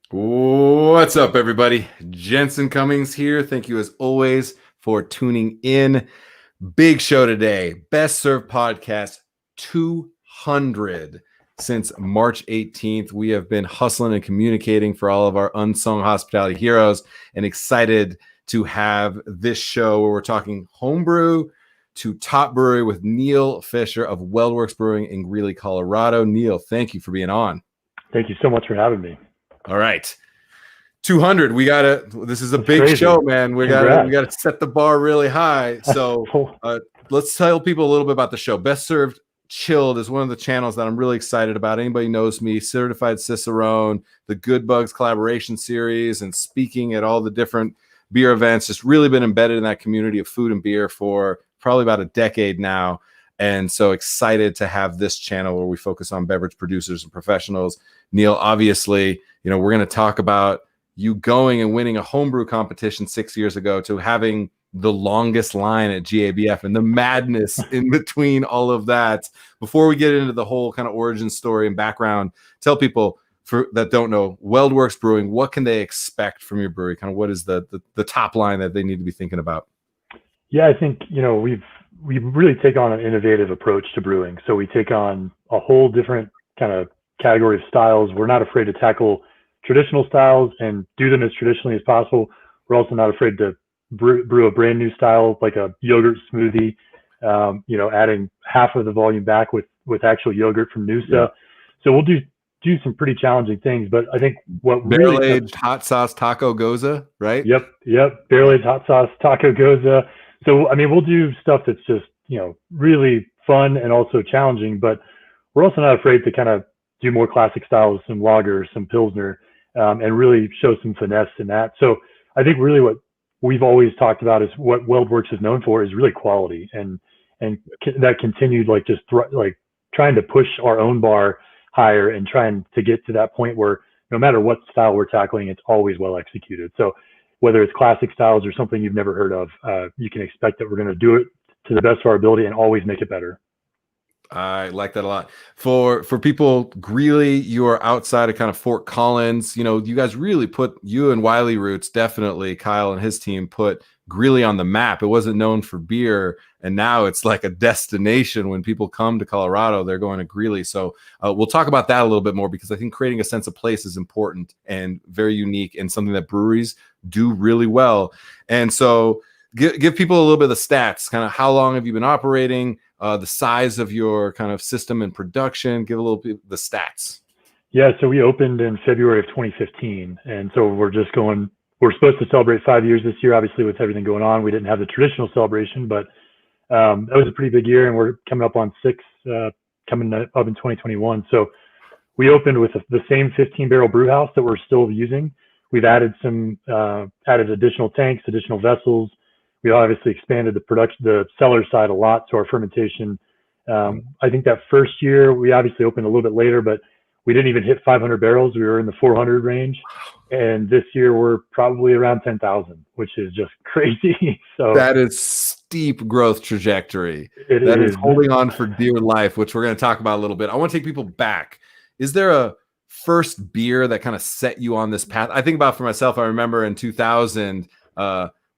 What's up, everybody? Jensen Cummings here. Thank you, as always, for tuning in. Big show today. Best Served Podcast 200. Since March 18th, we have been hustling and communicating for all of our unsung hospitality heroes, and excited to have this show where we're talking homebrew to top brewery with Neil Fisher of WeldWerks Brewing in Greeley, Colorado. Neil, thank you for being on. Thank you so much for having me. All right. 200. This is a That's big crazy. show, man. We gotta set the bar really high. So let's tell people a little bit about the show. Best Served Chilled is one of the channels that I'm really excited about. Anybody knows me, certified Cicerone, the Good Bugs collaboration series, and speaking at all the different beer events. Just really been embedded in that community of food and beer for probably about a decade now. And so excited to have this channel where we focus on beverage producers and professionals. Neil, obviously, we're going to talk about you going and winning a homebrew competition 6 years ago to having the longest line at GABF and the madness in between all of that. Before we get into the whole kind of origin story and background, tell people that don't know WeldWerks Brewing, what can they expect from your brewery? Kind of what is the top line that they need to be thinking about? Yeah, I think, we really take on an innovative approach to brewing. So we take on a whole different kind of category of styles. We're not afraid to tackle traditional styles and do them as traditionally as possible. We're also not afraid to brew a brand new style, like a yogurt smoothie, adding half of the volume back with actual yogurt from Noosa. Yeah. So we'll do some pretty challenging things, but I think what barrel-aged hot sauce taco goza, right? Yep. Barrel-aged hot sauce taco goza. So, we'll do stuff that's just, really fun and also challenging, but we're also not afraid to kind of do more classic styles, some lager, some pilsner, and really show some finesse in that. So I think really what we've always talked about is what WeldWerks is known for is really quality, and that continued trying to push our own bar higher and trying to get to that point where no matter what style we're tackling, it's always well executed. So whether it's classic styles or something you've never heard of, you can expect that we're going to do it to the best of our ability and always make it better. I like that a lot. For people, Greeley, you are outside of kind of Fort Collins. You guys really you and Wiley Roots, definitely Kyle and his team put Greeley on the map. It wasn't known for beer, and now it's like a destination. When people come to Colorado, they're going to Greeley. So we'll talk about that a little bit more, because I think creating a sense of place is important and very unique, and something that breweries do really well. And so give people a little bit of the stats. Kind of how long have you been operating? The size of your kind of system and production. Give a little bit the stats. Yeah, so we opened in February of 2015, and so we're supposed to celebrate 5 years this year. Obviously, with everything going on, we didn't have the traditional celebration, but that was a pretty big year, and we're coming up on 6 coming up in 2021. So we opened with the same 15-barrel brew house that we're still using. We've added additional tanks, additional vessels. We obviously expanded the cellar side a lot, so our fermentation. I think that first year we obviously opened a little bit later, but we didn't even hit 500 barrels. We were in the 400 range, and this year we're probably around 10,000, which is just crazy. So that is steep growth trajectory. That is holding on for dear life, which we're going to talk about a little bit. I want to take people back. Is there a first beer that kind of set you on this path? I think about for myself. I remember in 2000.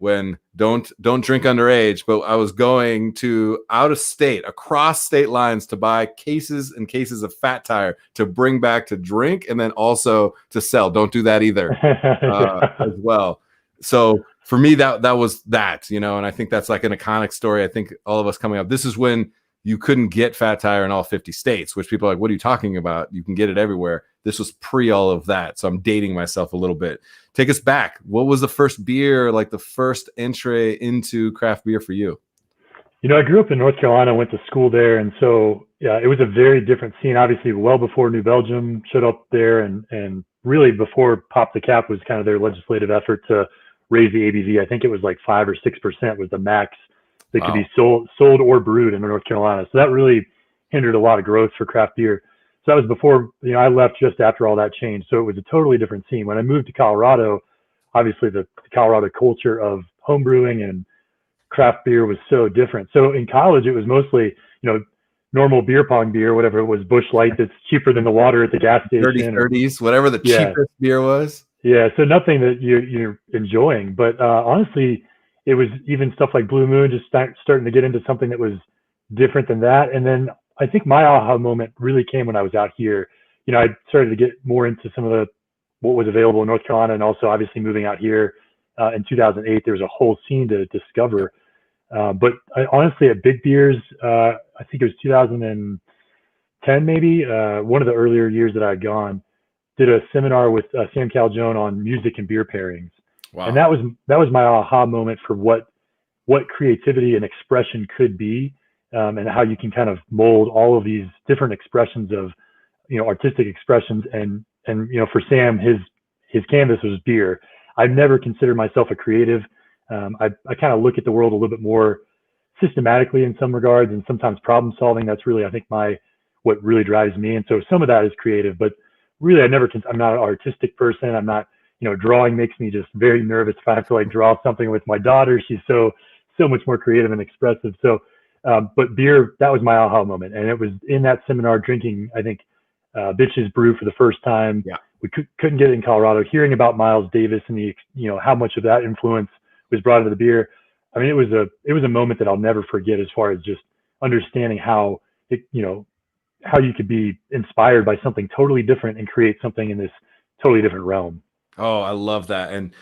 When don't drink underage, but I was going to out of state, across state lines, to buy cases and cases of Fat Tire to bring back to drink, and then also to sell. Don't do that either, as well. So for me, that was that, and I think that's like an iconic story. I think all of us coming up, this is when you couldn't get Fat Tire in all 50 states, which people are like, what are you talking about? You can get it everywhere. This was pre all of that. So I'm dating myself a little bit. Take us back. What was the first beer, like the first entry into craft beer for you? I grew up in North Carolina, went to school there. And so, yeah, it was a very different scene, obviously well before New Belgium showed up there. And really before Pop the Cap was kind of their legislative effort to raise the ABV. I think it was like 5 or 6% was the max that could be sold or brewed in North Carolina. So that really hindered a lot of growth for craft beer. So that was before, I left just after all that changed. So it was a totally different scene. When I moved to Colorado, obviously the Colorado culture of home brewing and craft beer was so different. So in college, it was mostly, normal beer pong beer, whatever it was, Busch Light, that's cheaper than the water at the gas station. 30s, whatever the cheapest beer was. Yeah, so nothing that you're enjoying. But honestly, it was even stuff like Blue Moon, just starting to get into something that was different than that. And then I think my aha moment really came when I was out here. I started to get more into some of what was available in North Carolina, and also obviously moving out here in 2008, there was a whole scene to discover. But honestly, at Big Beers, I think it was 2010 maybe, one of the earlier years that I had gone, did a seminar with Sam Calzone on music and beer pairings. Wow. And that was my aha moment for what creativity and expression could be, and how you can kind of mold all of these different expressions of, artistic expressions. And for Sam, his canvas was beer. I've never considered myself a creative. I kind of look at the world a little bit more systematically in some regards, and sometimes problem solving. That's really, I think, what really drives me. And so some of that is creative, but really, I'm not an artistic person. I'm not, drawing makes me just very nervous if I have to draw something with my daughter. She's so much more creative and expressive. So, but beer, that was my aha moment. And it was in that seminar drinking, I think, Bitches Brew for the first time. Yeah. We couldn't get it in Colorado, hearing about Miles Davis and how much of that influence was brought into the beer. I mean, it was a moment that I'll never forget, as far as just understanding how you could be inspired by something totally different and create something in this totally different realm. Oh, I love that. And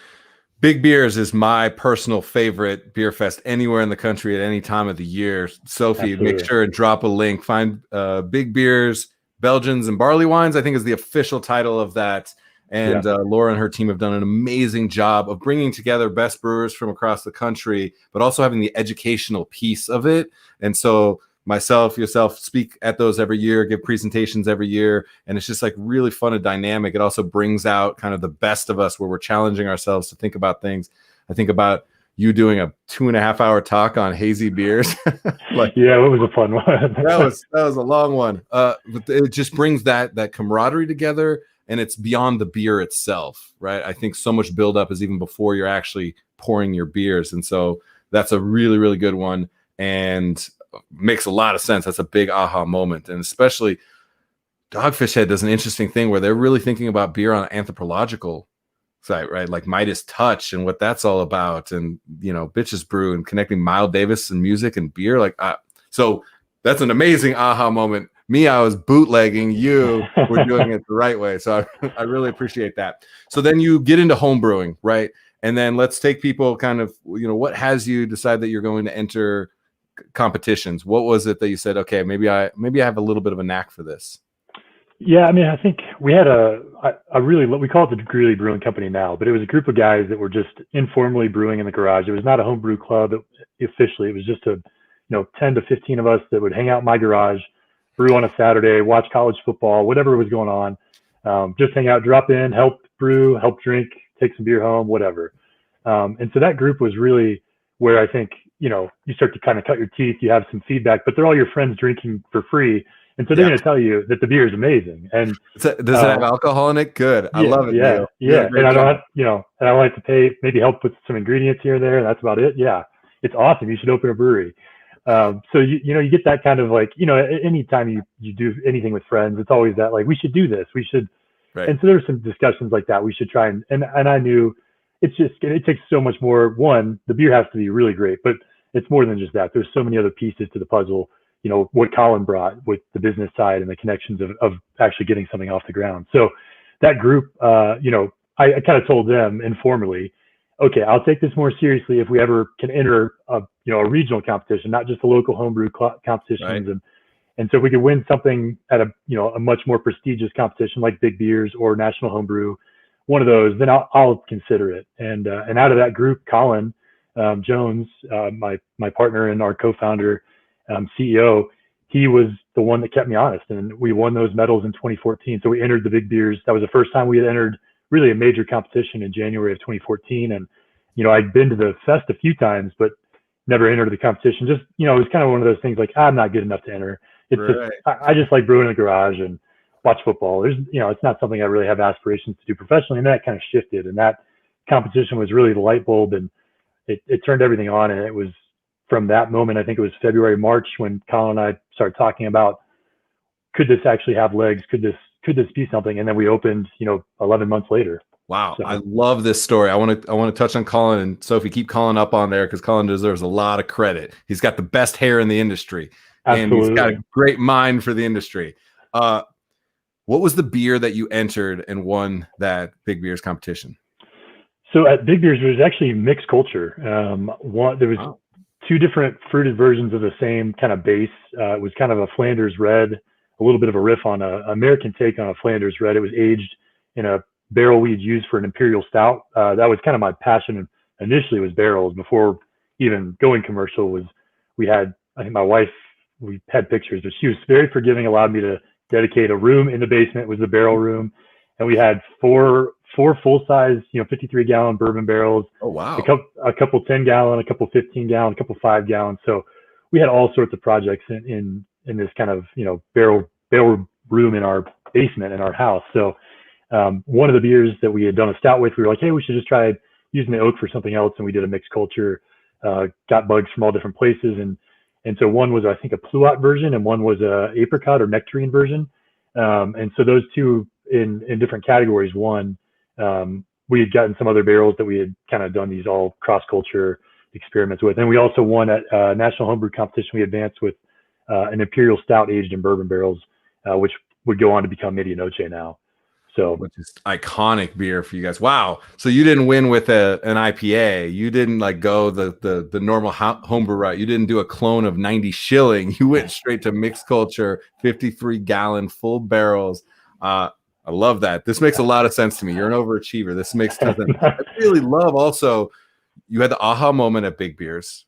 Big Beers is my personal favorite beer fest anywhere in the country at any time of the year. Sophie, Absolutely. Make sure and drop a link. Find Big Beers, Belgians and Barley Wines, I think, is the official title of that. And Laura and her team have done an amazing job of bringing together best brewers from across the country, but also having the educational piece of it. And so yourself speak at those every year, give presentations every year. And it's just really fun and dynamic. It also brings out kind of the best of us, where we're challenging ourselves to think about things. I think about you doing a 2.5-hour talk on hazy beers. Yeah, it was a fun one. that was a long one. But it just brings that camaraderie together, and it's beyond the beer itself, right? I think so much buildup is even before you're actually pouring your beers. And so that's a really, really good one. And makes a lot of sense. That's a big aha moment. And especially Dogfish Head does an interesting thing where they're really thinking about beer on an anthropological side, right? Like Midas Touch and what that's all about. And, Bitches Brew and connecting Miles Davis and music and beer. So that's an amazing aha moment. Me, I was bootlegging. You were doing it the right way. So I really appreciate that. So then you get into home brewing, right? And then let's take people kind of, what has you decide that you're going to enter competitions? What was it that you said, okay, maybe I have a little bit of a knack for this? Yeah, I mean, I think we had we call it the Greeley Brewing Company now, but it was a group of guys that were just informally brewing in the garage. It was not a homebrew club officially. It was just 10 to 15 of us that would hang out in my garage, brew on a Saturday, watch college football, whatever was going on. Just hang out, drop in, help brew, help drink, take some beer home, whatever. And so that group was really where I think, you start to kind of cut your teeth, you have some feedback, but they're all your friends drinking for free. And so they're going to tell you that the beer is amazing. And does it have alcohol in it? Good. I love it. Yeah. Yeah. And I don't have, and I don't have to pay, maybe help with some ingredients here and there. And that's about it. Yeah. It's awesome. You should open a brewery. So, you get that kind of anytime you do anything with friends, it's always that we should do this. We should. Right. And so there's some discussions like that. We should try and I knew it takes so much more. One, the beer has to be really great, but it's more than just that. There's so many other pieces to the puzzle, what Colin brought with the business side and the connections of actually getting something off the ground. So that group, I kind of told them informally, okay, I'll take this more seriously if we ever can enter a regional competition, not just a local homebrew competitions. Right. And so if we could win something at a much more prestigious competition like Big Beers or National Homebrew, one of those, then I'll consider it. And out of that group, Colin Jones, my partner and our co-founder, CEO, he was the one that kept me honest, and we won those medals in 2014. So we entered the Big Beers. That was the first time we had entered really a major competition in January of 2014. And, I'd been to the fest a few times, but never entered the competition. Just, it was kind of one of those things I'm not good enough to enter. It's right. I just like brewing in the garage and watch football. There's, it's not something I really have aspirations to do professionally. And that kind of shifted, and that competition was really the light bulb, and it turned everything on. And it was from that moment, I think it was February, March, when Colin and I started talking about, could this actually have legs? Could this be something? And then we opened, 11 months later. Wow. So. I love this story. I want to touch on Colin, and Sophie, keep Colin up on there because Colin deserves a lot of credit. He's got the best hair in the industry. Absolutely. And he's got a great mind for the industry. What was the beer that you entered and won that Big Beers competition? So at Big Beers, it was actually mixed culture. There was two different fruited versions of the same kind of base. It was kind of a Flanders red, a little bit of a riff on an American take on a Flanders red. It was aged in a barrel we'd used for an imperial stout. That was kind of my passion initially, was barrels. Before even going commercial, I think my wife, we had pictures, but she was very forgiving, allowed me to dedicate a room in the basement, was the barrel room. And we had four full-size, 53-gallon bourbon barrels. Oh, wow. A couple 10-gallon, a couple 15-gallon, a couple 5-gallon. So we had all sorts of projects in this kind of, barrel room in our basement in our house. So one of the beers that we had done a stout with, we were like, hey, we should just try using the oak for something else. And we did a mixed culture, got bugs from all different places. And so one was, I think, a pluot version, and one was a apricot or nectarine version. And so those two in different categories won. We had gotten some other barrels that we had kind of done these all cross-culture experiments with. And we also won at National Homebrew Competition. We advanced with an imperial stout aged in bourbon barrels, which would go on to become Medianoche now. So, which is iconic beer for you guys. Wow. So you didn't win with an IPA. You didn't go the normal homebrew route. You didn't do a clone of 90 shilling. You went straight to mixed culture, 53-gallon full barrels. I love that. This makes a lot of sense to me. You're an overachiever. This makes tons of sense. I really love also, you had the aha moment at Big Beers.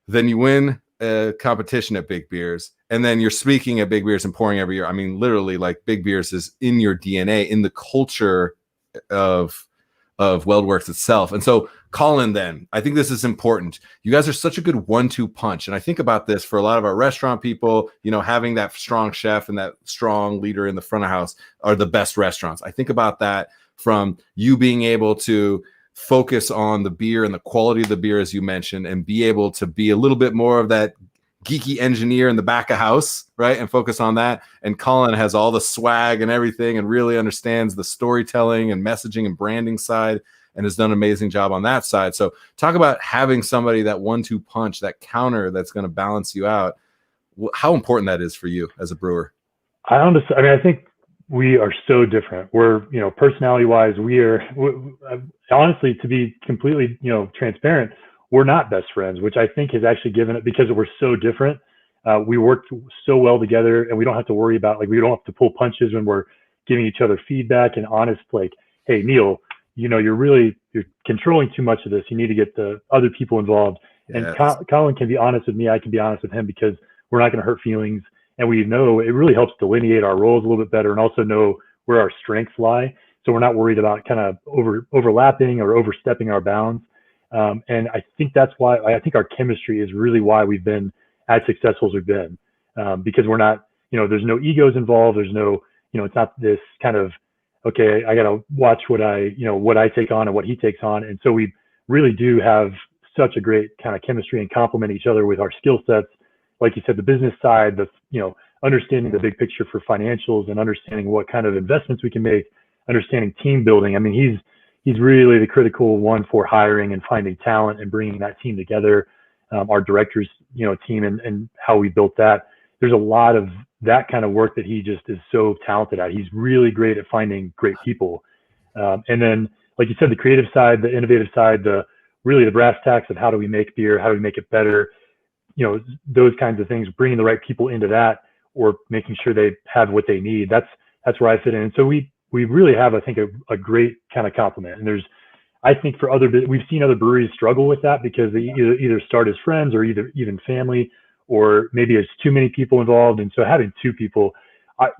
Then you win a competition at Big Beers, and then you're speaking at Big Beers and pouring every year. I mean, literally, Big Beers is in your DNA, in the culture of WeldWerks itself. And so, Colin, then I think this is important. You guys are such a good 1-2 punch, and I think about this for a lot of our restaurant people. Having that strong chef and that strong leader in the front of house are the best restaurants. I think about that from you being able to focus on the beer and the quality of the beer, as you mentioned, and be able to be a little bit more of that geeky engineer in the back of house, right? And focus on that. And Colin has all the swag and everything and really understands the storytelling and messaging and branding side and has done an amazing job on that side. So talk about having somebody, that 1-2 punch, that counter that's going to balance you out. How important that is for you as a brewer. I think we are so different. We're, personality-wise, honestly, to be completely, transparent, we're not best friends, which I think has actually given it, because we're so different. We work so well together, and we don't have to worry about, we don't have to pull punches when we're giving each other feedback and honest, hey, Neil, you're controlling too much of this. You need to get the other people involved. Yes. And Colin can be honest with me. I can be honest with him, because we're not going to hurt feelings. And we know it really helps delineate our roles a little bit better, and also know where our strengths lie. So we're not worried about kind of overlapping or overstepping our bounds. And I think that's why I think our chemistry is really why we've been as successful as we've been, because we're not, there's no egos involved. There's no, it's not this kind of, okay, I got to watch what I take on and what he takes on. And so we really do have such a great kind of chemistry and complement each other with our skill sets. Like you said, the business side, understanding the big picture for financials and understanding what kind of investments we can make, understanding team building. I mean, he's really the critical one for hiring and finding talent and bringing that team together. Our directors, team and how we built that. There's a lot of that kind of work that he just is so talented at. He's really great at finding great people. And then, like you said, the creative side, the innovative side, the brass tacks of how do we make beer, how do we make it better, those kinds of things, bringing the right people into that, or making sure they have what they need. That's where I fit in. And so we really have, I think, a great kind of complement. And I think we've seen other breweries struggle with that, because they either start as friends or even family, or maybe it's too many people involved. And so having two people,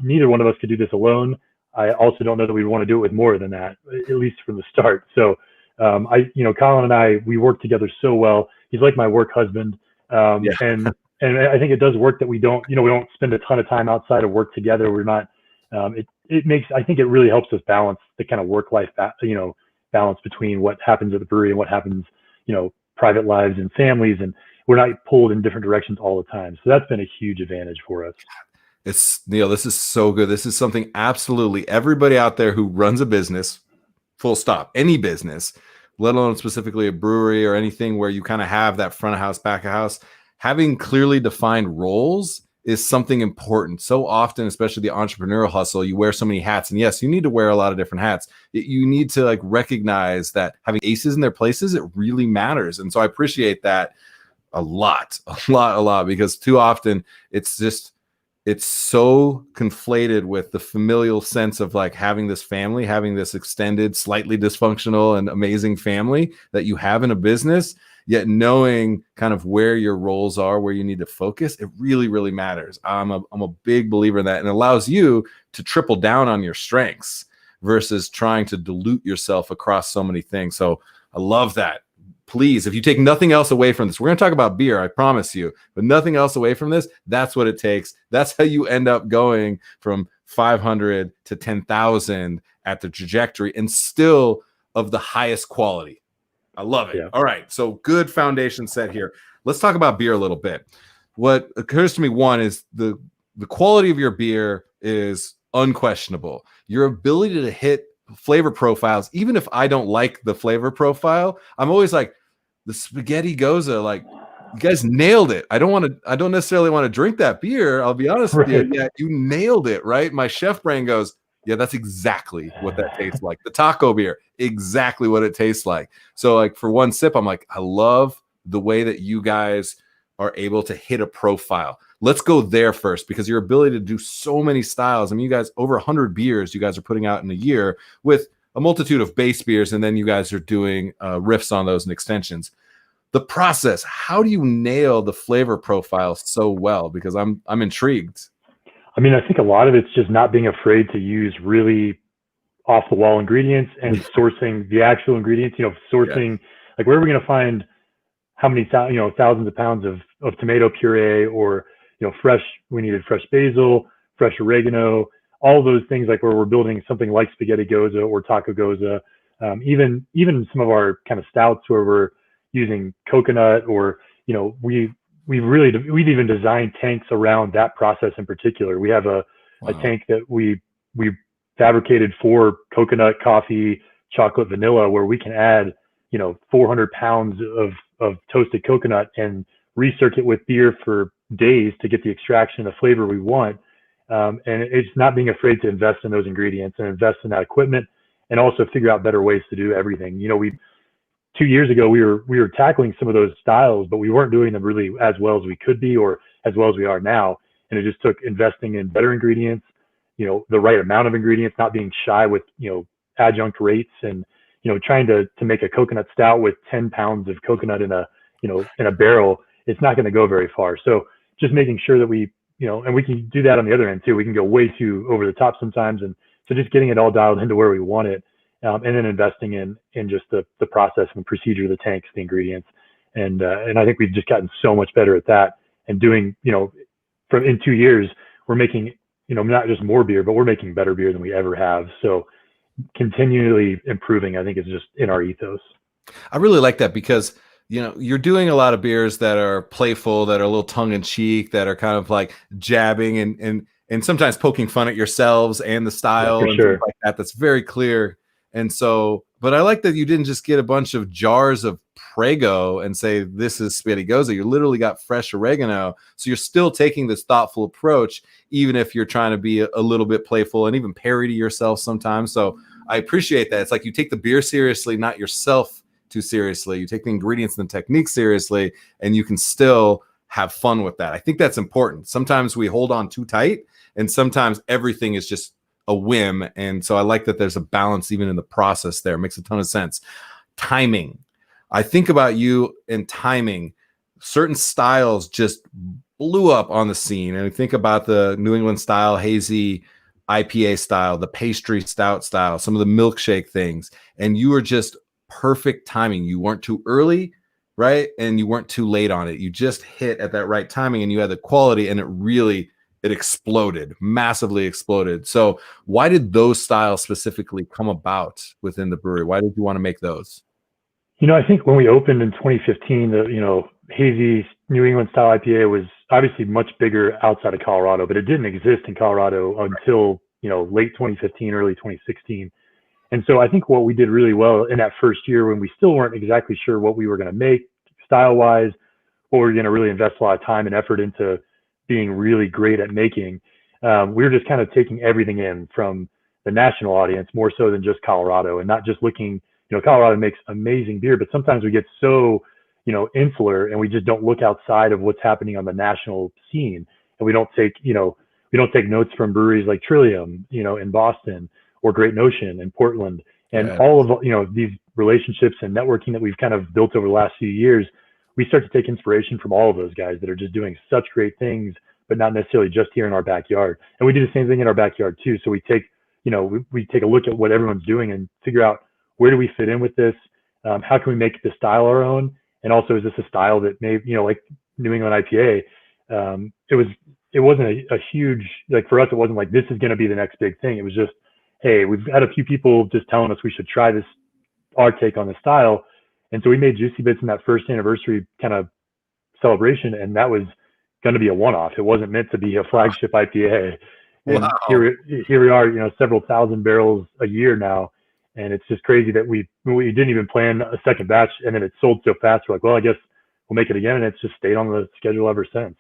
neither one of us could do this alone. I also don't know that we want to do it with more than that, at least from the start. So Colin and I, we work together so well. He's like my work husband. And I think it does work that we don't spend a ton of time outside of work together. We're not, I think it really helps us balance the kind of work-life, balance between what happens at the brewery and what happens, private lives and families. And we're not pulled in different directions all the time. So that's been a huge advantage for us. It's Neil, this is so good. This is something absolutely everybody out there who runs a business, full stop, any business, let alone specifically a brewery or anything where you kind of have that front of house, back of house, having clearly defined roles is something important. So often, especially the entrepreneurial hustle, you wear so many hats. And yes, you need to wear a lot of different hats. You need to like recognize that having aces in their places, it really matters. And so I appreciate that a lot, because too often it's so conflated with the familial sense of like having this family, having this extended, slightly dysfunctional and amazing family that you have in a business, yet knowing kind of where your roles are, where you need to focus, it really, really matters. I'm a big believer in that, and it allows you to triple down on your strengths versus trying to dilute yourself across so many things. So I love that. Please, if you take nothing else away from this, we're going to talk about beer, I promise you, but nothing else away from this, that's what it takes. That's how you end up going from 500 to 10,000 at the trajectory and still of the highest quality. I love it. Yeah. All right. So good foundation set here. Let's talk about beer a little bit. What occurs to me, one, is the quality of your beer is unquestionable. Your ability to hit flavor profiles, even if I don't like the flavor profile, I'm always like, the spaghetti goza, like, you guys nailed it. I don't necessarily want to drink that beer. I'll be honest with you. Yeah, you nailed it, right? My chef brain goes, yeah, that's exactly what that tastes like. The taco beer, exactly what it tastes like. So like for one sip, I'm like, I love the way that you guys are able to hit a profile. Let's go there first, because your ability to do so many styles. I mean, you guys, over 100 beers you guys are putting out in a year with a multitude of base beers, and then you guys are doing riffs on those and extensions. The process, how do you nail the flavor profile so well? Because I'm intrigued. I mean, I think a lot of it's just not being afraid to use really off the wall ingredients and sourcing the actual ingredients, sourcing like where are we going to find how many, thousands of pounds of tomato puree, or, we needed fresh basil, fresh oregano, all those things, like where we're building something like spaghetti goza or taco goza, even some of our kind of stouts where we're using coconut, or, we've even designed tanks around that process in particular. We have a tank that we fabricated for coconut, coffee, chocolate, vanilla, where we can add, 400 pounds of toasted coconut and recirculate with beer for days to get the extraction and the flavor we want. And it's not being afraid to invest in those ingredients and invest in that equipment, and also figure out better ways to do everything. 2 years ago, we were tackling some of those styles, but we weren't doing them really as well as we could be, or as well as we are now. And it just took investing in better ingredients, the right amount of ingredients, not being shy with, adjunct rates, and, trying to make a coconut stout with 10 pounds of coconut in a barrel. It's not going to go very far. So just making sure that we, and we can do that on the other end too. We can go way too over the top sometimes. And so just getting it all dialed into where we want it. And then investing in just the process and procedure of the tanks, the ingredients. And I think we've just gotten so much better at that, and doing, in 2 years, we're making, not just more beer, but we're making better beer than we ever have. So continually improving, I think, is just in our ethos. I really like that, because, you're doing a lot of beers that are playful, that are a little tongue in cheek, that are kind of like jabbing and sometimes poking fun at yourselves and the style, and things like that. That's very clear. And so, but I like that you didn't just get a bunch of jars of Prego and say, this is spaghetti goza. You literally got fresh oregano. So you're still taking this thoughtful approach, even if you're trying to be a little bit playful and even parody yourself sometimes. So I appreciate that. It's like you take the beer seriously, not yourself too seriously. You take the ingredients and the technique seriously, and you can still have fun with that. I think that's important. Sometimes we hold on too tight, and sometimes everything is just a whim. And so I like that there's a balance even in the process there. It makes a ton of sense. Timing. I think about you and timing. Certain styles just blew up on the scene. And I think about the New England style, hazy IPA style, the pastry stout style, some of the milkshake things. And you were just perfect timing. You weren't too early, right? And you weren't too late on it. You just hit at that right timing, and you had the quality, and it exploded, massively exploded. So why did those styles specifically come about within the brewery? Why did you want to make those? I think when we opened in 2015, the, hazy New England style IPA was obviously much bigger outside of Colorado, but it didn't exist in Colorado until, late 2015, early 2016. And so I think what we did really well in that first year, when we still weren't exactly sure what we were going to make style wise, what we were going to really invest a lot of time and effort into being really great at making, we were just kind of taking everything in from the national audience more so than just Colorado, and not just looking, Colorado makes amazing beer, but sometimes we get so, insular, and we just don't look outside of what's happening on the national scene. And we don't take, notes from breweries like Trillium, in Boston, or Great Notion in Portland, and all of, these relationships and networking that we've kind of built over the last few years. We start to take inspiration from all of those guys that are just doing such great things, but not necessarily just here in our backyard. And we do the same thing in our backyard too. So we take, we take a look at what everyone's doing and figure out, where do we fit in with this? How can we make the style our own? And also, is this a style that may, like New England IPA, it wasn't a huge, like for us, it wasn't like this is going to be the next big thing. It was just, hey, we've had a few people just telling us we should try this, our take on the style. And so we made Juicy Bits in that first anniversary kind of celebration, and that was going to be a one-off. It wasn't meant to be a flagship IPA. And wow. here we are, several thousand barrels a year now. And it's just crazy that we didn't even plan a second batch, and then it sold so fast. We're like, well, I guess we'll make it again. And it's just stayed on the schedule ever since.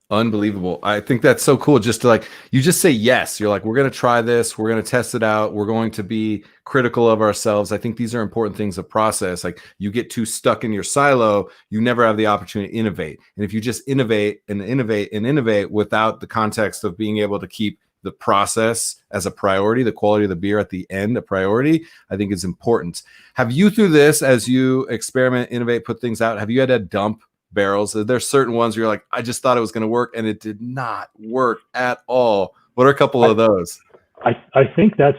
Unbelievable. I think that's so cool. Just to you just say yes. You're like, we're going to try this. We're going to test it out. We're going to be critical of ourselves. I think these are important things to process. Like, you get too stuck in your silo, you never have the opportunity to innovate. And if you just innovate and innovate and innovate without the context of being able to keep the process as a priority, the quality of the beer at the end a priority, I think is important. Have you, through this, as you experiment, innovate, put things out, have you had to dump barrels? There's certain ones where you're like, I just thought it was going to work and it did not work at all. What are a couple of those? I think that's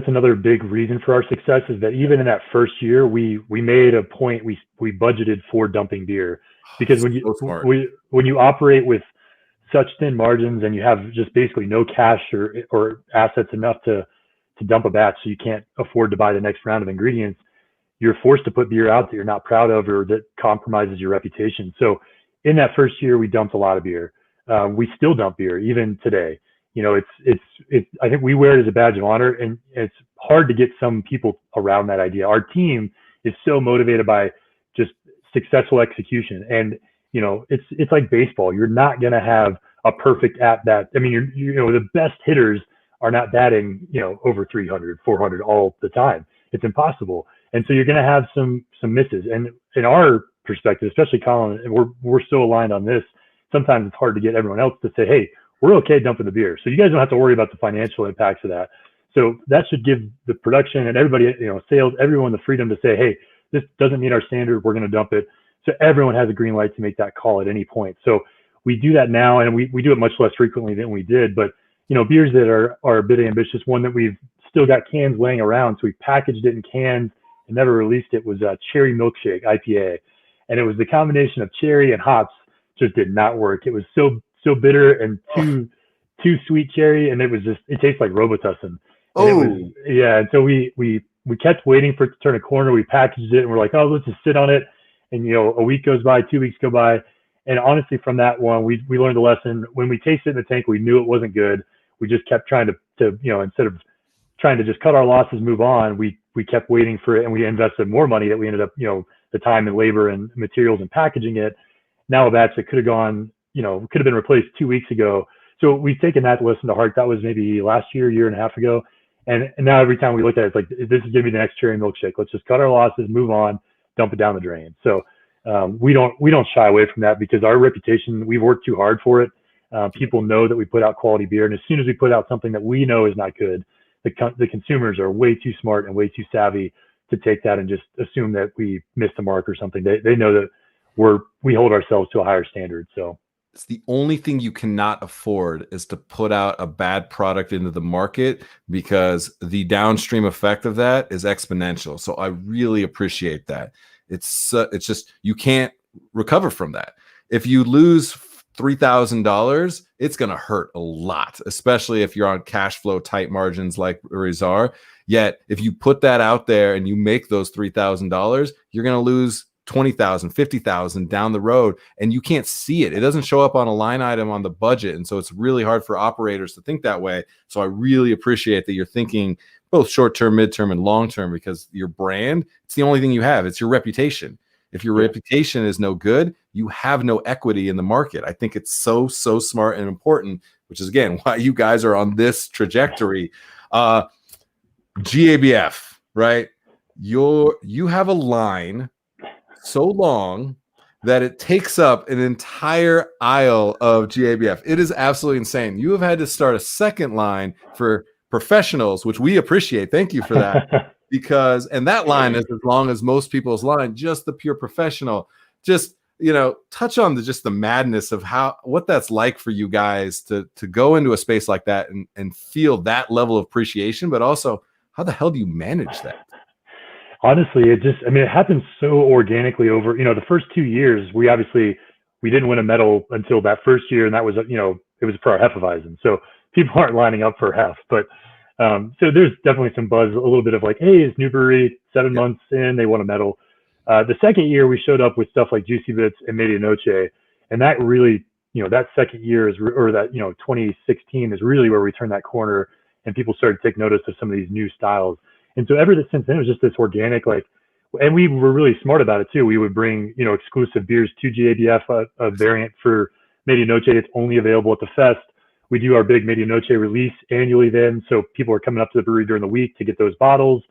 another big reason for our success, is that even in that first year, we made a point, we budgeted for dumping beer, because when you operate with such thin margins and you have just basically no cash or assets enough to dump a batch, so you can't afford to buy the next round of ingredients, you're forced to put beer out that you're not proud of or that compromises your reputation. So in that first year, we dumped a lot of beer. We still dump beer even today. I think we wear it as a badge of honor, and it's hard to get some people around that idea. Our team is so motivated by just successful execution, and it's like baseball. You're not going to have a perfect at bat. I mean, the best hitters are not batting, over 300, 400 all the time. It's impossible. And so you're going to have some misses. And in our perspective, especially Colin, and we're so aligned on this, sometimes it's hard to get everyone else to say, hey, we're okay dumping the beer. So you guys don't have to worry about the financial impacts of that. So that should give the production and everybody, sales, everyone the freedom to say, hey, this doesn't meet our standard, we're going to dump it. So everyone has a green light to make that call at any point. So we do that now, and we do it much less frequently than we did. But, beers that are a bit ambitious, one that we've still got cans laying around, so we packaged it in cans and never released it, was a Cherry Milkshake IPA. And it was the combination of cherry and hops just did not work. It was so bitter and too sweet cherry, and it tastes like Robitussin. And so we kept waiting for it to turn a corner. We packaged it and we're like, oh, let's just sit on it. And, a week goes by, 2 weeks go by. And honestly, from that one, we learned a lesson. When we tasted it in the tank, we knew it wasn't good. We just kept trying to instead of trying to just cut our losses, move on, we kept waiting for it, and we invested more money that we ended up, the time and labor and materials and packaging it. Now a batch that could have gone, could have been replaced 2 weeks ago. So we've taken that lesson to heart. That was maybe last year and a half ago. And now every time we look at it, it's like, this is going to be the next Cherry Milkshake. Let's just cut our losses, move on, dump it down the drain. So we don't shy away from that, because our reputation, we've worked too hard for it. People know that we put out quality beer, and as soon as we put out something that we know is not good, the consumers are way too smart and way too savvy to take that and just assume that we missed the mark or something. They know that we hold ourselves to a higher standard. So it's the only thing you cannot afford is to put out a bad product into the market, because the downstream effect of that is exponential. So I really appreciate that. It's just, you can't recover from that. If you lose $3,000, it's going to hurt a lot, especially if you're on cash flow tight margins like breweries are. Yet, if you put that out there and you make those $3,000, you're going to lose 20,000, 50,000 down the road, and you can't see it. It doesn't show up on a line item on the budget. And so it's really hard for operators to think that way. So I really appreciate that you're thinking both short-term, mid-term, and long-term, because your brand, it's the only thing you have. It's your reputation. If your reputation is no good, you have no equity in the market. I think it's so smart and important, which is, again, why you guys are on this trajectory. GABF, right? You have a line so long that it takes up an entire aisle of GABF. It is absolutely insane. You have had to start a second line for professionals, which we appreciate. Thank you for that. And that line is as long as most people's line, just the pure professional. Just, touch on just the madness of what that's like for you guys to go into a space like that and feel that level of appreciation, but also how the hell do you manage that? Honestly, it happens so organically over, the first 2 years, we didn't win a medal until that first year. And that was, it was for our Hefeweizen. So people aren't lining up for Hef, but so there's definitely some buzz, a little bit of like, hey, it's new brewery, 7 months in, they won a medal. The second year we showed up with stuff like Juicy Bits and Medianoche. And that really, that second year 2016 is really where we turned that corner and people started to take notice of some of these new styles. And so ever since then, it was just this organic, and we were really smart about it too. We would bring, exclusive beers to GABF, a variant for Medianoche that's only available at the fest. We do our big Medianoche release annually then. So people are coming up to the brewery during the week to get those bottles.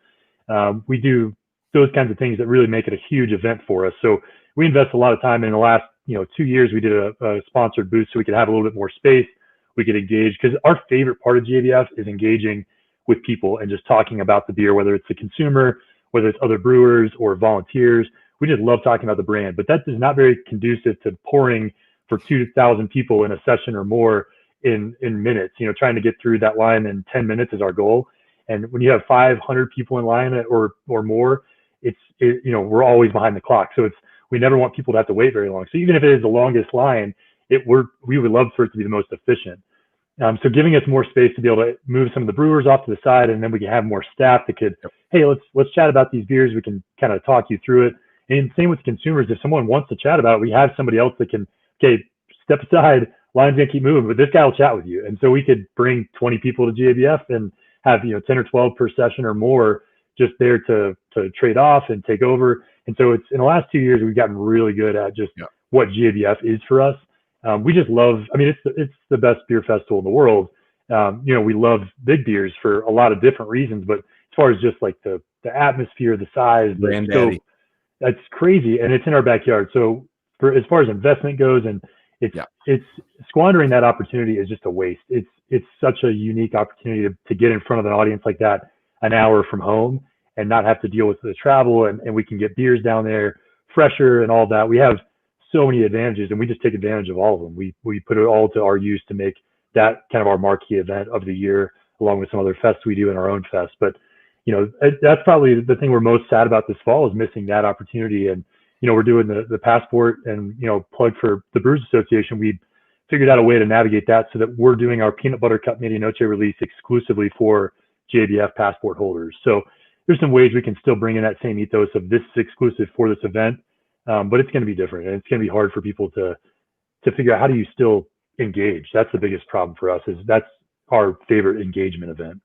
We do those kinds of things that really make it a huge event for us. So we invest a lot of time. In the last, 2 years, we did a sponsored booth so we could have a little bit more space. We could engage, because our favorite part of GABF is engaging with people and just talking about the beer, whether it's the consumer, whether it's other brewers or volunteers. We just love talking about the brand, but that is not very conducive to pouring for 2,000 people in a session or more in minutes. Trying to get through that line in 10 minutes is our goal. And when you have 500 people in line or more, we're always behind the clock. So we never want people to have to wait very long. So even if it is the longest line, we would love for it to be the most efficient. So giving us more space to be able to move some of the brewers off to the side, and then we can have more staff that could, hey, let's chat about these beers. We can kind of talk you through it. And same with consumers. If someone wants to chat about it, we have somebody else that can, okay, step aside, line's gonna keep moving, but this guy will chat with you. And so we could bring 20 people to GABF and have 10 or 12 per session or more just there to trade off and take over. And so it's in the last 2 years, we've gotten really good at just what GABF is for us. We just love, it's the best beer festival in the world. We love big beers for a lot of different reasons, but as far as just like the atmosphere, the size, that's crazy. And it's in our backyard. So as far as investment goes, and it's squandering that opportunity is just a waste. It's such a unique opportunity to get in front of an audience like that an hour from home and not have to deal with the travel, and we can get beers down there fresher and all that. We have so many advantages, and we just take advantage of all of them. We put it all to our use to make that kind of our marquee event of the year, along with some other fests we do in our own fest. But that's probably the thing we're most sad about this fall, is missing that opportunity. And we're doing the passport and plug for the Brewers Association. We figured out a way to navigate that so that we're doing our peanut butter cup Medianoche release exclusively for GABF passport holders. So there's some ways we can still bring in that same ethos of this is exclusive for this event. But it's going to be different, and it's going to be hard for people to figure out, how do you still engage? That's the biggest problem for us, is that's our favorite engagement event.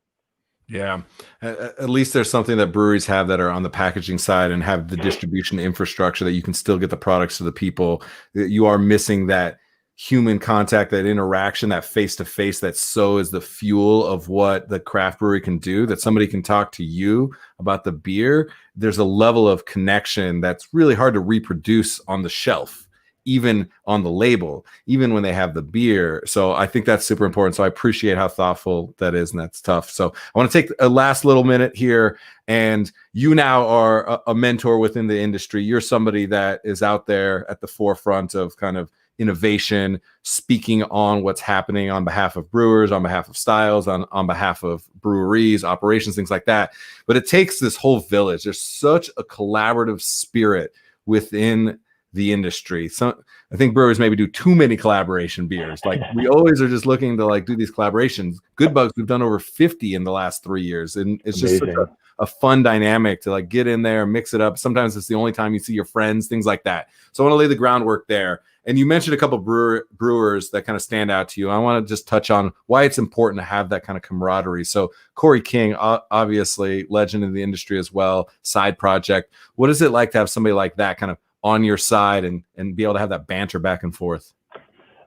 Yeah. At least there's something that breweries have that are on the packaging side and have the distribution infrastructure that you can still get the products to the people. You are missing that human contact, that interaction, that face-to-face, that so is the fuel of what the craft brewery can do, that somebody can talk to you about the beer. There's a level of connection that's really hard to reproduce on the shelf, even on the label, even when they have the beer. So I think that's super important. So I appreciate how thoughtful that is, and that's tough. So I want to take a last little minute here. And you now are a mentor within the industry. You're somebody that is out there at the forefront of kind of innovation, speaking on what's happening on behalf of brewers, on behalf of styles, on behalf of breweries, operations, things like that. But it takes this whole village. There's such a collaborative spirit within the industry. So I think brewers maybe do too many collaboration beers. Like we always are just looking to like do these collaborations. Good Bugs, we've done over 50 in the last 3 years. And it's just such a fun dynamic to like get in there, mix it up. Sometimes it's the only time you see your friends, things like that. So I want to lay the groundwork there. And you mentioned a couple brewers that kind of stand out to you. I want to just touch on why it's important to have that kind of camaraderie. So Corey King, obviously legend in the industry as well, side project. What is it like to have somebody like that kind of on your side and be able to have that banter back and forth?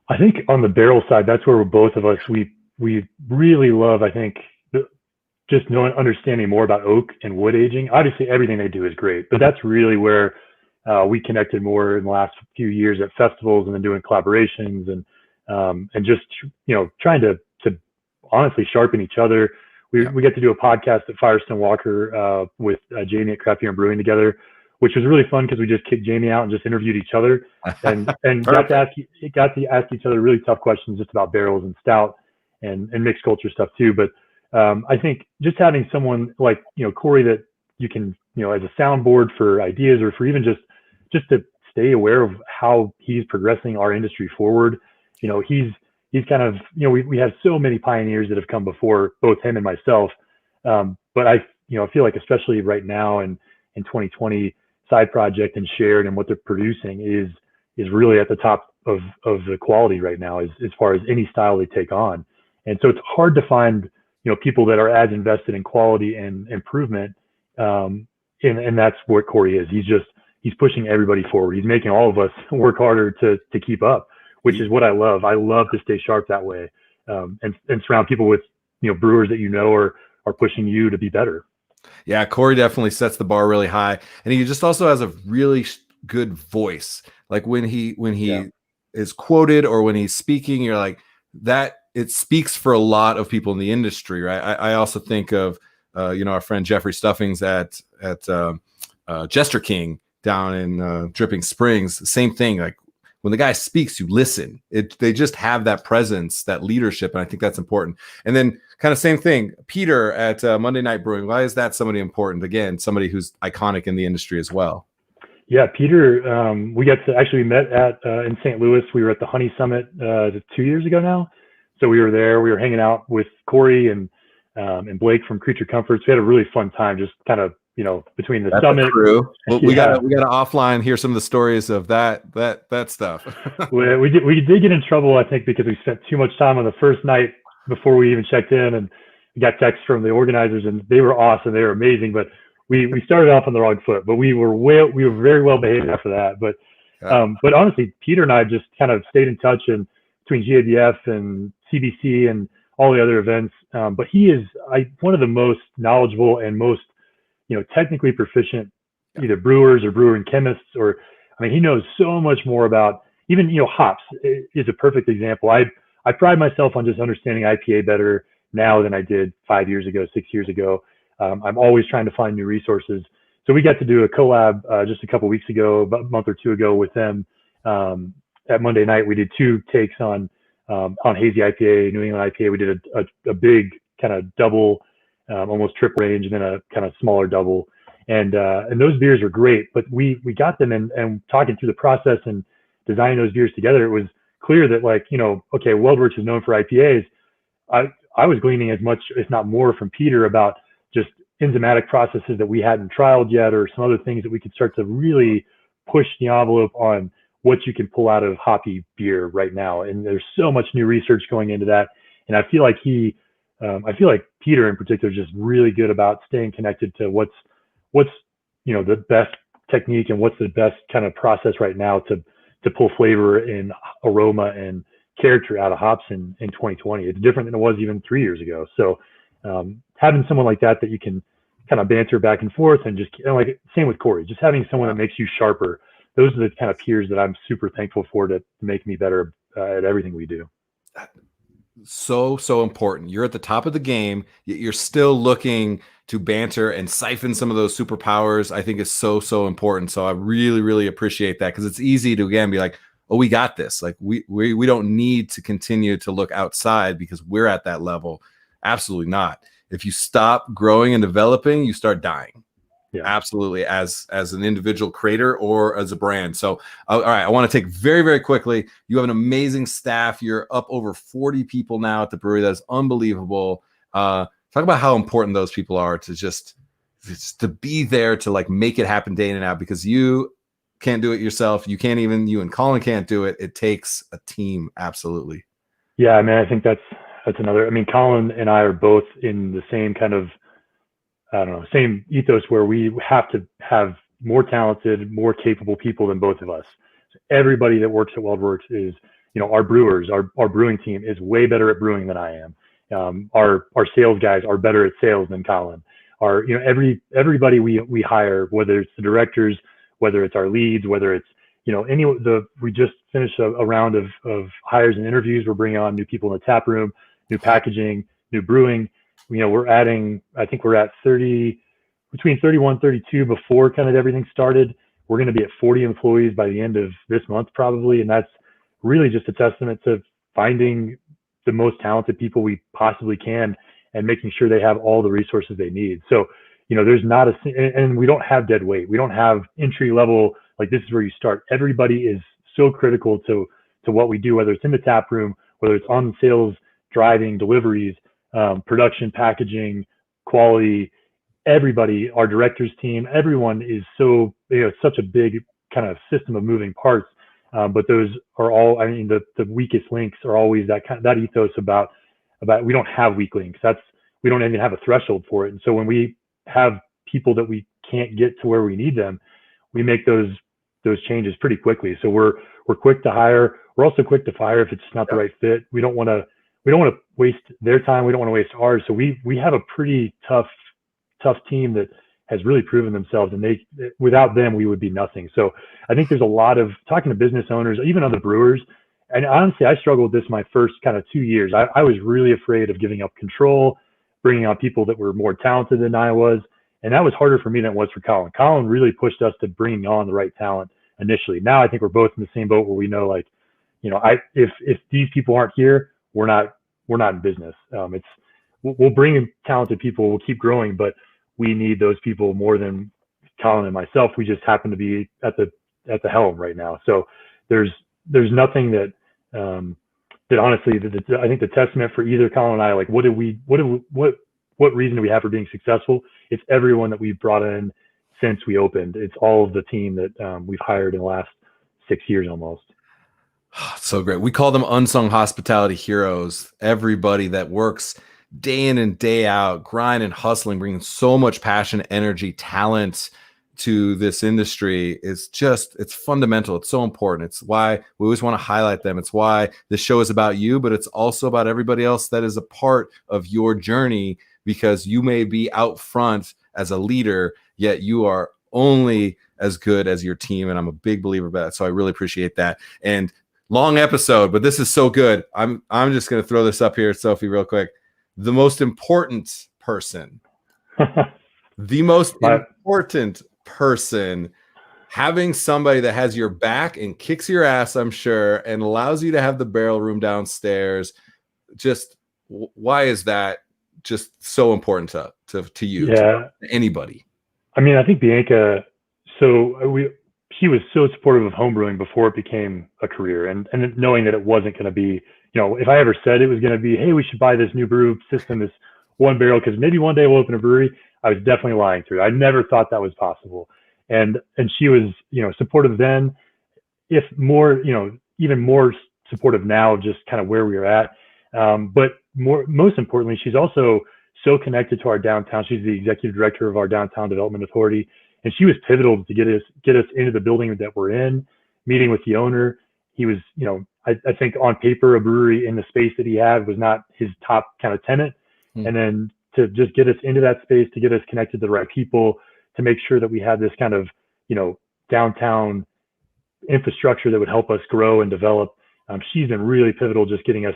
I think on the barrel side, that's where both of us, we really love, I think, just understanding more about oak and wood aging. Obviously, everything they do is great, but that's really where we connected more in the last few years at festivals and then doing collaborations and just, trying to honestly sharpen each other. We get to do a podcast at Firestone Walker with Jamie at Craft Beer and Brewing together, which was really fun because we just kicked Jamie out and just interviewed each other and got to ask each other really tough questions just about barrels and stout and mixed culture stuff too. But I think just having someone like, Corey that you can, as a soundboard for ideas or for even just to stay aware of how he's progressing our industry forward. He's kind of, we have so many pioneers that have come before both him and myself. But I feel like especially right now in 2020, Side Project and Shared and what they're producing is really at the top of the quality right now as far as any style they take on. And so it's hard to find, people that are as invested in quality and improvement. And that's what Corey is. He's pushing everybody forward. He's making all of us work harder to keep up, which is what I love. I love to stay sharp that way, and surround people with, brewers that are pushing you to be better. Yeah, Corey definitely sets the bar really high, and he just also has a really good voice. Like when he is quoted or when he's speaking, you're like that. It speaks for a lot of people in the industry, right? I also think of our friend Jeffrey Stuffings at Jester King down in Dripping Springs. Same thing. Like when the guy speaks, you listen. They just have that presence, that leadership, and I think that's important. And then kind of same thing, Peter at Monday Night Brewing. Why is that somebody important? Again, somebody who's iconic in the industry as well. Yeah, Peter, we met at in St. Louis. We were at the Honey Summit 2 years ago now. So we were there. We were hanging out with Corey and Blake from Creature Comforts. We had a really fun time, just kind of between the summit. Crew. Well, we got to offline hear some of the stories of that stuff. we did get in trouble, I think, because we spent too much time on the first night before we even checked in, and we got texts from the organizers, and they were awesome. They were amazing, but we started off on the wrong foot. But we were very well behaved after that. But honestly, Peter and I just kind of stayed in touch, and between GABF and CBC and all the other events. But he is one of the most knowledgeable and most technically proficient either brewers or brewing chemists, he knows so much more about even, hops is a perfect example. I pride myself on just understanding IPA better now than I did 5 years ago, 6 years ago. I'm always trying to find new resources. So we got to do a collab just a couple weeks ago, about a month or two ago with them. At Monday night, we did 2 takes on hazy IPA, New England IPA. We did a big kind of double, almost trip range, and then a kind of smaller double. And those beers were great, but we got them and talking through the process and designing those beers together, it was clear that okay, WeldWerks is known for IPAs. I was gleaning as much, if not more, from Peter about just enzymatic processes that we hadn't trialed yet, or some other things that we could start to really push the envelope on what you can pull out of hoppy beer right now. And there's so much new research going into that. And I feel like Peter in particular is just really good about staying connected to what's the best technique and what's the best kind of process right now to pull flavor and aroma and character out of hops in 2020. It's different than it was even 3 years ago. So having someone like that you can kind of banter back and forth, and just like same with Corey, just having someone that makes you sharper. Those are the kind of peers that I'm super thankful for to make me better at everything we do. So important. You're at the top of the game, yet you're still looking to banter and siphon some of those superpowers. I think is so important. So I really, really appreciate that, because it's easy to again be like, oh, we got this. Like we don't need to continue to look outside because we're at that level. Absolutely not. If you stop growing and developing, you start dying. absolutely, as an individual creator or as a brand. So, all right, I want to take very, very quickly. You have an amazing staff. You're up over 40 people now at the brewery. That's unbelievable. Talk about how important those people are to just to be there to like make it happen day in and out, because you can't do it yourself. You and Colin can't do it. It takes a team. Absolutely. Yeah, I mean, I think that's another. I mean, Colin and I are both in the same kind of, I don't know, same ethos where we have to have more talented, more capable people than both of us. So everybody that works at WeldWerks is, our brewers, our brewing team is way better at brewing than I am. Our sales guys are better at sales than Colin. Everybody we hire, whether it's the directors, whether it's our leads, whether it's, we just finished a round of hires and interviews. We're bringing on new people in the tap room, new packaging, new brewing. We're adding, I think we're at between 31, 32 before kind of everything started. We're going to be at 40 employees by the end of this month, probably. And that's really just a testament to finding the most talented people we possibly can and making sure they have all the resources they need. So, there's not and we don't have dead weight. We don't have entry level, like this is where you start. Everybody is so critical to what we do, whether it's in the tap room, whether it's on sales, driving, deliveries, production, packaging, quality. Everybody, our directors team, everyone is so, such a big kind of system of moving parts. But those are all, I mean, the weakest links are always that ethos about we don't have weak links. We don't even have a threshold for it. And so when we have people that we can't get to where we need them, we make those changes pretty quickly. So we're quick to hire. We're also quick to fire if it's not the right fit. We don't want to waste their time. We don't want to waste ours. So we have a pretty tough team that has really proven themselves, and without them, we would be nothing. So I think there's a lot of talking to business owners, even other brewers. And honestly, I struggled with this my first kind of 2 years. I was really afraid of giving up control, bringing on people that were more talented than I was. And that was harder for me than it was for Colin. Colin really pushed us to bring on the right talent initially. Now I think we're both in the same boat where we know, like, if these people aren't here, we're not in business. We'll bring in talented people, we'll keep growing, but we need those people more than Colin and myself. We just happen to be at the helm right now. So there's nothing that honestly, I think the testament for either Colin and I, like, what reason do we have for being successful? It's everyone that we've brought in since we opened. It's all of the team that we've hired in the last 6 years almost. So great. We call them unsung hospitality heroes. Everybody that works day in and day out, grinding, hustling, bringing so much passion, energy, talent to this industry is it's fundamental. It's so important. It's why we always want to highlight them. It's why this show is about you, but it's also about everybody else that is a part of your journey, because you may be out front as a leader, yet you are only as good as your team. And I'm a big believer of that. So I really appreciate that. And long episode, but this is so good. I'm just going to throw this up here, Sophie, real quick. The most important person, having somebody that has your back and kicks your ass, I'm sure, and allows you to have the barrel room downstairs. Just why is that just so important to you, to anybody? I mean, I think Bianca, she was so supportive of homebrewing before it became a career, and knowing that it wasn't going to be, if I ever said it was going to be, hey, we should buy this new brew system, this one barrel, because maybe one day we'll open a brewery, I was definitely lying through. I never thought that was possible. And she was, supportive then, if more, even more supportive now, just kind of where we are at. But most importantly, she's also so connected to our downtown. She's the executive director of our downtown development authority. And she was pivotal to get us into the building that we're in, meeting with the owner. He was, I think on paper, a brewery in the space that he had was not his top kind of tenant. And then to just get us into that space, to get us connected to the right people, to make sure that we had this kind of, downtown infrastructure that would help us grow and develop. She's been really pivotal, just getting us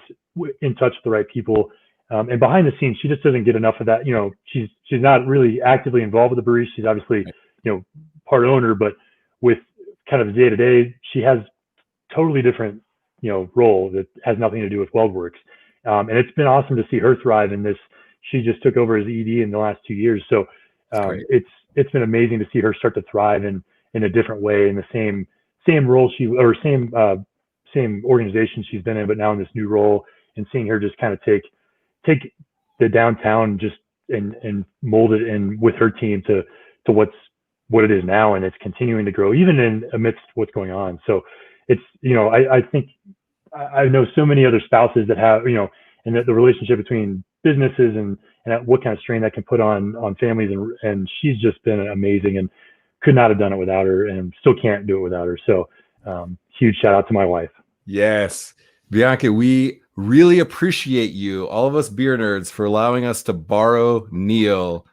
in touch with the right people. And behind the scenes, she just doesn't get enough of that. She's not really actively involved with the brewery. She's obviously, part owner, but with kind of the day to day, she has totally different, role that has nothing to do with WeldWerks. And it's been awesome to see her thrive in this. She just took over as ED in the last 2 years. So it's been amazing to see her start to thrive in a different way, in the same role same organization she's been in, but now in this new role, and seeing her just kind of take the downtown just and mold it in with her team to what it is now, and it's continuing to grow even in amidst what's going on. So it's, I think I know so many other spouses that have, and the relationship between businesses and what kind of strain that can put on families, and she's just been amazing, and could not have done it without her, and still can't do it without her. So huge shout out to my wife. Yes, Bianca, we really appreciate you, all of us beer nerds, for allowing us to borrow Neil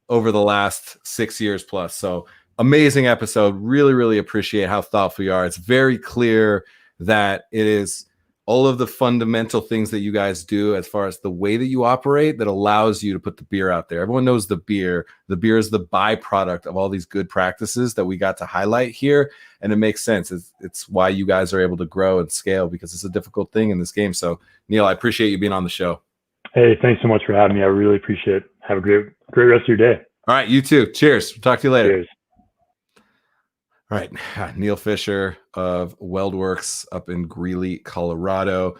over the last 6 years plus. So amazing episode. Really, really appreciate how thoughtful you are. It's very clear that it is all of the fundamental things that you guys do as far as the way that you operate that allows you to put the beer out there. Everyone knows the beer. The beer is the byproduct of all these good practices that we got to highlight here. And it makes sense. It's why you guys are able to grow and scale, because it's a difficult thing in this game. So Neil, I appreciate you being on the show. Hey, thanks so much for having me. I really appreciate it. Have a great rest of your day. All right. You too. Cheers. Talk to you later. Cheers. All right, Neil Fisher of WeldWerks up in Greeley, Colorado.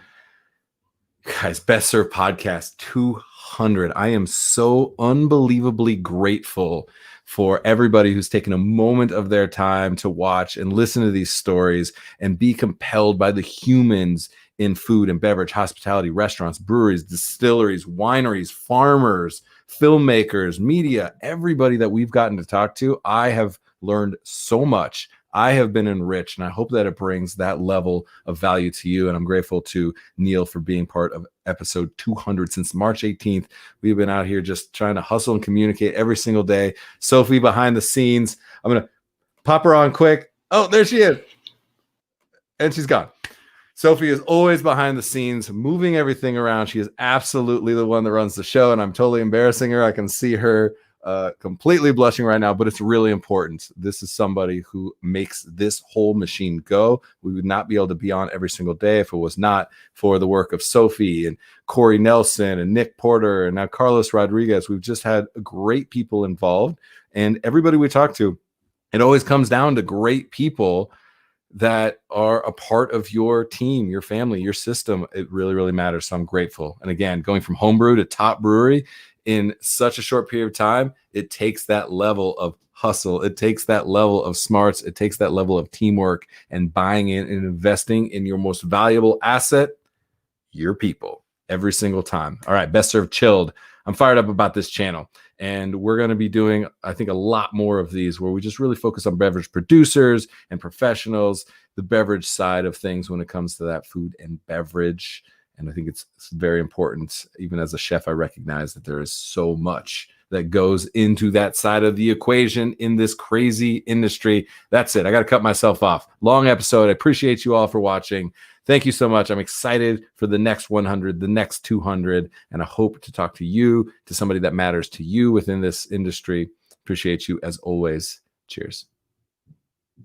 Guys, Best Served Podcast 200. I am so unbelievably grateful for everybody who's taken a moment of their time to watch and listen to these stories and be compelled by the humans in food and beverage, hospitality, restaurants, breweries, distilleries, wineries, farmers, filmmakers, media, everybody that we've gotten to talk to. I have learned so much. I have been enriched, and I hope that it brings that level of value to you. And I'm grateful to Neil for being part of episode 200 since March 18th. We've been out here just trying to hustle and communicate every single day. Sophie behind the scenes. I'm going to pop her on quick. Oh, there she is. And she's gone. Sophie is always behind the scenes, moving everything around. She is absolutely the one that runs the show, and I'm totally embarrassing her. I can see her completely blushing right now, but it's really important. This is somebody who makes this whole machine go. We would not be able to be on every single day if it was not for the work of Sophie and Corey Nelson and Nick Porter and now Carlos Rodriguez. We've just had great people involved, and everybody we talk to, it always comes down to great people that are a part of your team, your family, your system. It really, really matters. So I'm grateful. And again, going from homebrew to top brewery in such a short period of time, it takes that level of hustle. It takes that level of smarts. It takes that level of teamwork and buying in and investing in your most valuable asset, your people, every single time. All right, Best Served Chilled. I'm fired up about this channel. And we're going to be doing, I think, a lot more of these where we just really focus on beverage producers and professionals, the beverage side of things when it comes to that food and beverage. And I think it's very important. Even as a chef, I recognize that there is so much that goes into that side of the equation in this crazy industry. That's it. I got to cut myself off. Long episode. I appreciate you all for watching. Thank you so much. I'm excited for the next 100, the next 200, and I hope to talk to you, to somebody that matters to you within this industry. Appreciate you as always. Cheers.